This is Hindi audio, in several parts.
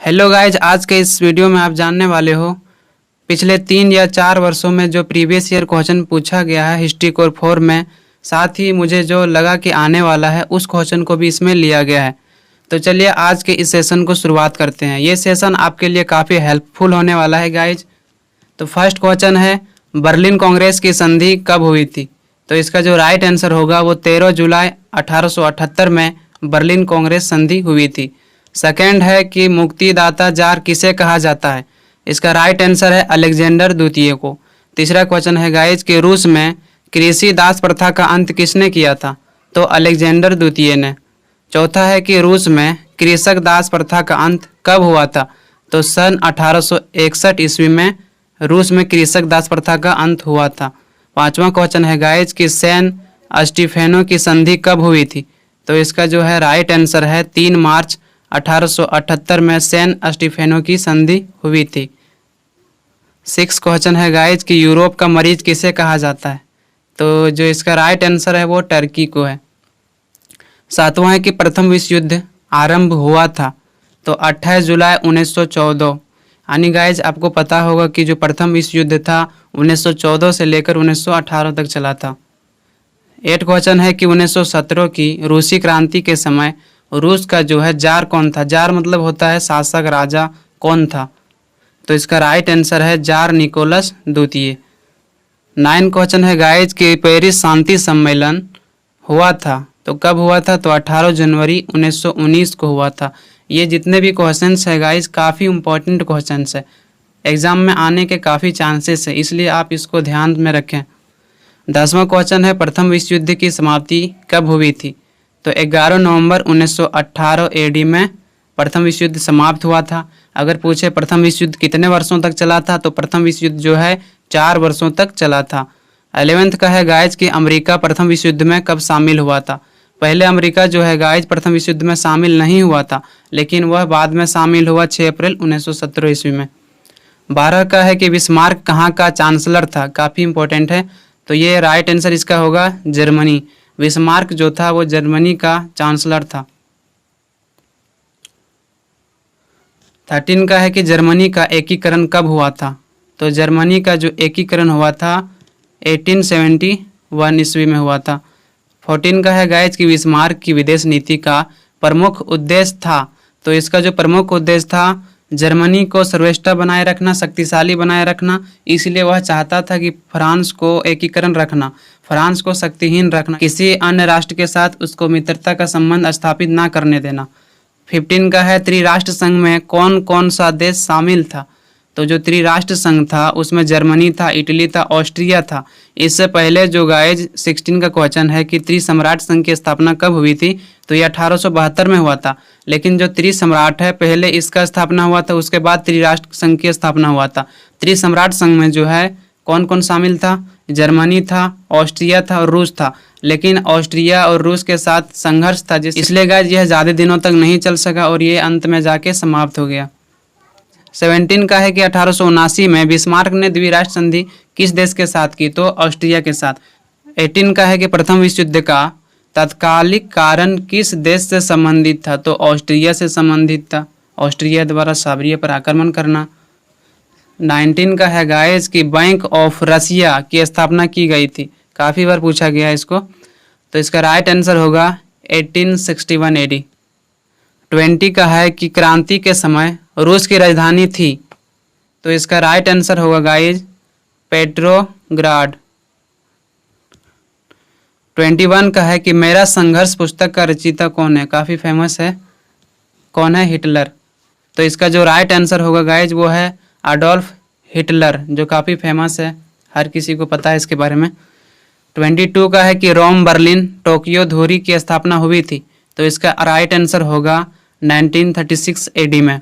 हेलो गाइज, आज के इस वीडियो में आप जानने वाले हो पिछले 3 या 4 वर्षों में जो प्रीवियस ईयर क्वेश्चन पूछा गया है हिस्ट्री कोर 4 में। साथ ही मुझे जो लगा कि आने वाला है उस क्वेश्चन को भी इसमें लिया गया है। तो चलिए आज के इस सेशन को शुरुआत करते हैं। ये सेशन आपके लिए काफ़ी हेल्पफुल होने वाला है गाइज। तो फर्स्ट क्वेश्चन है, बर्लिन कांग्रेस की संधि कब हुई थी? तो इसका जो राइट आंसर होगा वो 13 जुलाई 1878 में बर्लिन कांग्रेस संधि हुई थी। सेकेंड है कि मुक्तिदाता जार किसे कहा जाता है? इसका राइट आंसर है अलेक्जेंडर द्वितीय को। तीसरा क्वेश्चन है गाइज कि रूस में कृषि दास प्रथा का अंत किसने किया था? तो अलेक्जेंडर द्वितीय ने। चौथा है कि रूस में कृषक दास प्रथा का अंत कब हुआ था? तो सन 1861 ईस्वी में रूस में कृषक दास प्रथा का अंत हुआ था। पांचवा क्वेश्चन है गाइज कि सैन स्टीफेनो की संधि कब हुई थी? तो इसका जो है राइट आंसर है 3 मार्च 1878 में सैन स्टीफेनो की संधि हुई थी। सिक्स क्वेश्चन है गाइज कि यूरोप का मरीज किसे कहा जाता है? तो जो इसका राइट आंसर है वो टर्की को है। सातवां है कि प्रथम विश्व युद्ध आरंभ हुआ था? तो 28 जुलाई 1914। यानी गाइज आपको पता होगा कि जो प्रथम विश्व युद्ध था 1914 से लेकर 1918 तक चला था। 8 क्वेश्चन है कि 1917 की रूसी क्रांति के समय रूस का जो है जार कौन था? जार मतलब होता है शासक, राजा कौन था? तो इसका राइट आंसर है जार निकोलस द्वितीय। 9 क्वेश्चन है गाइज कि पेरिस शांति सम्मेलन हुआ था तो कब हुआ था? तो 18 जनवरी 1919 को हुआ था। ये जितने भी क्वेश्चंस है गाइज काफ़ी इंपॉर्टेंट क्वेश्चंस है, एग्जाम में आने के काफ़ी चांसेस है, इसलिए आप इसको ध्यान में रखें। 10वां क्वेश्चन है प्रथम विश्व युद्ध की समाप्ति कब हुई थी? तो 11 नवंबर 1918 एडी में प्रथम विश्व युद्ध समाप्त हुआ था। अगर पूछे प्रथम विश्व युद्ध कितने वर्षों तक चला था? तो प्रथम विश्व युद्ध जो है 4 वर्षों तक चला था। 11th का है गाइज कि अमेरिका प्रथम विश्व युद्ध में कब शामिल हुआ था? पहले अमेरिका जो है गाइज प्रथम विश्व युद्ध में शामिल नहीं हुआ था, लेकिन वह बाद में शामिल हुआ 6 अप्रैल 1917 ईस्वी में। 12 का है कि बिस्मार्क कहाँ का चांसलर था? काफ़ी इंपॉर्टेंट है, तो ये राइट आंसर इसका होगा जर्मनी। बिस्मार्क जो था वो जर्मनी का चांसलर था। 13 का है कि जर्मनी का एकीकरण कब हुआ था? तो जर्मनी का जो एकीकरण हुआ था 1871 ईस्वी में हुआ था। 14 का है गाइज कि बिस्मार्क की विदेश नीति का प्रमुख उद्देश्य था? तो इसका जो प्रमुख उद्देश्य था जर्मनी को सर्वश्रेष्ठ बनाए रखना, शक्तिशाली बनाए रखना, इसलिए वह चाहता था कि फ्रांस को एकीकरण रखना, फ्रांस को शक्तिहीन रखना, किसी अन्य राष्ट्र के साथ उसको मित्रता का संबंध स्थापित ना करने देना। 15 का है त्रिराष्ट्र संघ में कौन कौन सा देश शामिल था? तो जो त्रिराष्ट्र संघ था उसमें जर्मनी था, इटली था, ऑस्ट्रिया था। इससे पहले जो गाइज 16 का क्वेश्चन है कि त्रिसम्राट संघ की स्थापना कब हुई थी? तो ये 1872 में हुआ था, लेकिन जो त्रिसम्राट है पहले इसका स्थापना हुआ था, उसके बाद त्रिराष्ट्र संघ की स्थापना हुआ था। त्रिसम्राट संघ में जो है कौन कौन शामिल था? जर्मनी था, ऑस्ट्रिया था और रूस था, लेकिन ऑस्ट्रिया और रूस के साथ संघर्ष था, इसलिए गाइज यह ज़्यादा दिनों तक नहीं चल सका और ये अंत में जाके समाप्त हो गया। 17 का है कि 1879 में बिस्मार्क ने द्विराष्ट्र संधि किस देश के साथ की? तो ऑस्ट्रिया के साथ। 18 का है कि प्रथम विश्व युद्ध का तात्कालिक कारण किस देश से संबंधित था? तो ऑस्ट्रिया से संबंधित था, ऑस्ट्रिया द्वारा सर्बिया पर आक्रमण करना। 19 का है गाइज कि बैंक ऑफ रसिया की स्थापना की गई थी, काफ़ी बार पूछा गया इसको, तो इसका राइट आंसर होगा 1861 एडी। 20 का है कि क्रांति के समय रूस की राजधानी थी, तो इसका राइट आंसर होगा गाइज पेट्रोग्राड। 21 का है कि मेरा संघर्ष पुस्तक का रचयिता कौन है? काफ़ी फेमस है, कौन है? हिटलर। तो इसका जो राइट आंसर होगा गाइज वो है अडोल्फ हिटलर, जो काफ़ी फेमस है, हर किसी को पता है इसके बारे में। 22 का है कि रोम, बर्लिन, टोक्यो धुरी की स्थापना हुई थी, तो इसका राइट आंसर होगा 1936 एडी में।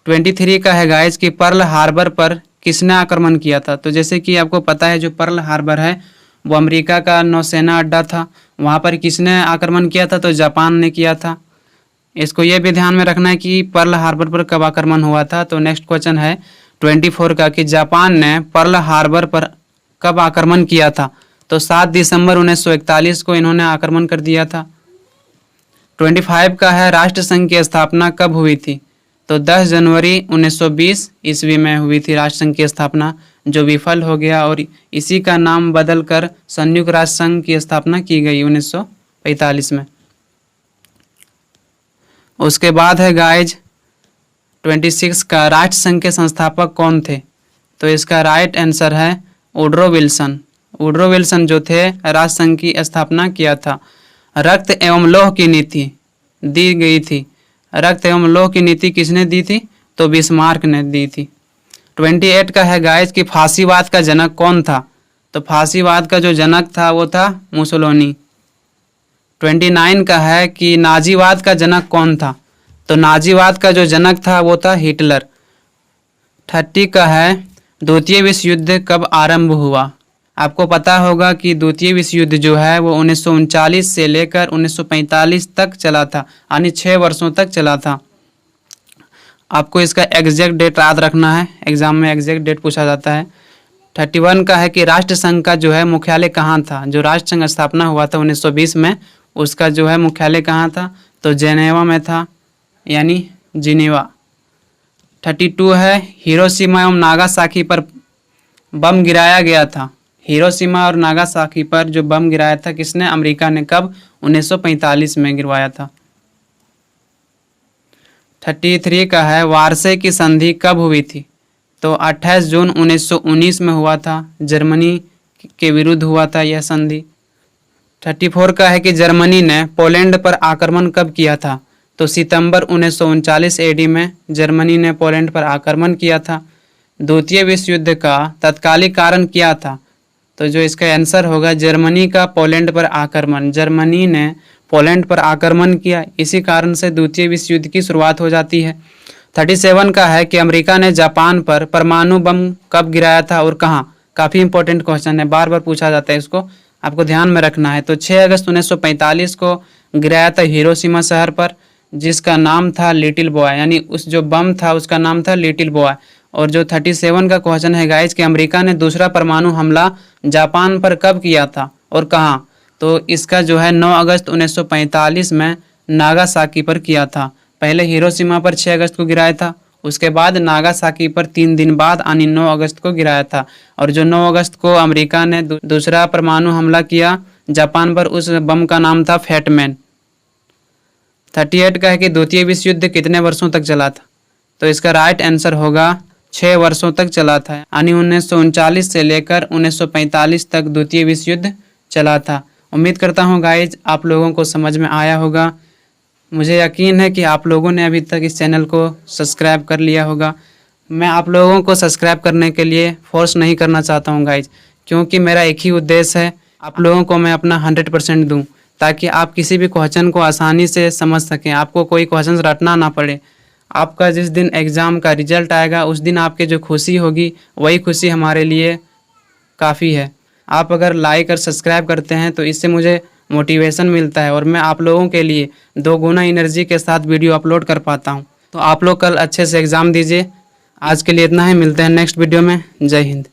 23 का है गाइज कि पर्ल हार्बर पर किसने आक्रमण किया था? तो जैसे कि आपको पता है जो पर्ल हार्बर है वो अमेरिका का नौसेना अड्डा था, वहाँ पर किसने आक्रमण किया था? तो जापान ने किया था। इसको ये भी ध्यान में रखना है कि पर्ल हार्बर पर कब आक्रमण हुआ था। तो नेक्स्ट क्वेश्चन है 24 का कि जापान ने पर्ल हार्बर पर कब आक्रमण किया था? तो 7 दिसंबर 1941 को इन्होंने आक्रमण कर दिया था। 25 का है राष्ट्र संघ की स्थापना कब हुई थी? तो 10 जनवरी 1920 ईस्वी में हुई थी राष्ट्र संघ की स्थापना, जो विफल हो गया और इसी का नाम बदलकर संयुक्त राष्ट्र संघ की स्थापना की गई 1945 में। उसके बाद है गाइज 26 का, राष्ट्र संघ के संस्थापक कौन थे? तो इसका राइट आंसर है वुडरो विल्सन। वुडरो विल्सन जो थे राष्ट्र संघ की स्थापना किया था। रक्त एवं लौह की नीति दी गई थी। रक्त एवं लौह की नीति किसने दी थी? तो बिस्मार्क ने दी थी। 28 का है गाइज कि फांसीवाद का जनक कौन था? तो फांसीवाद का जो जनक था वो था मुसोलिनी। 29 का है कि नाजीवाद का जनक कौन था? तो नाजीवाद का जो जनक था वो था हिटलर। 30 का है द्वितीय विश्व युद्ध कब आरंभ हुआ? आपको पता होगा कि द्वितीय विश्व युद्ध जो है वो 1939 से लेकर 1945 तक चला था, यानी 6 वर्षों तक चला था। आपको इसका एग्जैक्ट डेट याद रखना है, एग्जाम में एग्जैक्ट डेट पूछा जाता है। 31 का है कि राष्ट्र संघ का जो है मुख्यालय कहाँ था? जो राष्ट्र संघ स्थापना हुआ था 1920 में, उसका जो है मुख्यालय कहाँ था? तो जेनेवा में था, यानी जिनेवा। 32 है हिरोशिमा एवं नागासाकी पर बम गिराया गया था। हिरोशिमा और नागासाकी पर जो बम गिराया था किसने? अमेरिका ने। कब? 1945 में गिरवाया था। 33 का है वार्से की संधि कब हुई थी? तो 28 जून 1919 में हुआ था। जर्मनी के विरुद्ध हुआ था यह संधि। 34 का है कि जर्मनी ने पोलैंड पर आक्रमण कब किया था? तो सितंबर 1939 एडी में जर्मनी ने पोलैंड पर आक्रमण किया था। द्वितीय विश्व युद्ध का तत्कालिक कारण क्या था? तो जो इसका आंसर होगा जर्मनी का पोलैंड पर आक्रमण। जर्मनी ने पोलैंड पर आक्रमण किया, इसी कारण से द्वितीय विश्व युद्ध की शुरुआत हो जाती है। 37 का है कि अमेरिका ने जापान पर परमाणु बम कब गिराया था और कहाँ? काफ़ी इंपॉर्टेंट क्वेश्चन है, बार बार पूछा जाता है, इसको आपको ध्यान में रखना है। तो 6 अगस्त 1945 को गिराया था हिरोशिमा शहर पर, जिसका नाम था लिटिल बॉय, यानी उस जो बम था उसका नाम था लिटिल बॉय। और जो 37 का क्वेश्चन है गाइज कि अमेरिका ने दूसरा परमाणु हमला जापान पर कब किया था और कहाँ? तो इसका जो है 9 अगस्त 1945 में नागासाकी पर किया था। पहले हिरोशिमा पर 6 अगस्त को गिराया था, उसके बाद नागासाकी पर 3 दिन बाद यानी 9 अगस्त को गिराया था। और जो 9 अगस्त को अमेरिका ने दूसरा परमाणु हमला किया जापान पर, उस बम का नाम था फैटमैन। 38 का है कि द्वितीय विश्व युद्ध कितने वर्षों तक चला था? तो इसका राइट आंसर होगा 6 वर्षों तक चला था, यानी 1939 से लेकर 1945 तक द्वितीय विश्व युद्ध चला था। उम्मीद करता हूँ गाइज आप लोगों को समझ में आया होगा। मुझे यकीन है कि आप लोगों ने अभी तक इस चैनल को सब्सक्राइब कर लिया होगा। मैं आप लोगों को सब्सक्राइब करने के लिए फोर्स नहीं करना चाहता हूँ गाइज, क्योंकि मेरा एक ही उद्देश्य है, आप लोगों को मैं अपना 100% दूँ, ताकि आप किसी भी क्वेश्चन को आसानी से समझ सकें, आपको कोई क्वेश्चन रटना ना पड़े। आपका जिस दिन एग्ज़ाम का रिजल्ट आएगा उस दिन आपके जो खुशी होगी वही खुशी हमारे लिए काफ़ी है। आप अगर लाइक और सब्सक्राइब करते हैं तो इससे मुझे मोटिवेशन मिलता है और मैं आप लोगों के लिए 2 गुना एनर्जी के साथ वीडियो अपलोड कर पाता हूं। तो आप लोग कल अच्छे से एग्ज़ाम दीजिए। आज के लिए इतना ही, मिलते हैं नेक्स्ट वीडियो में। जय हिंद।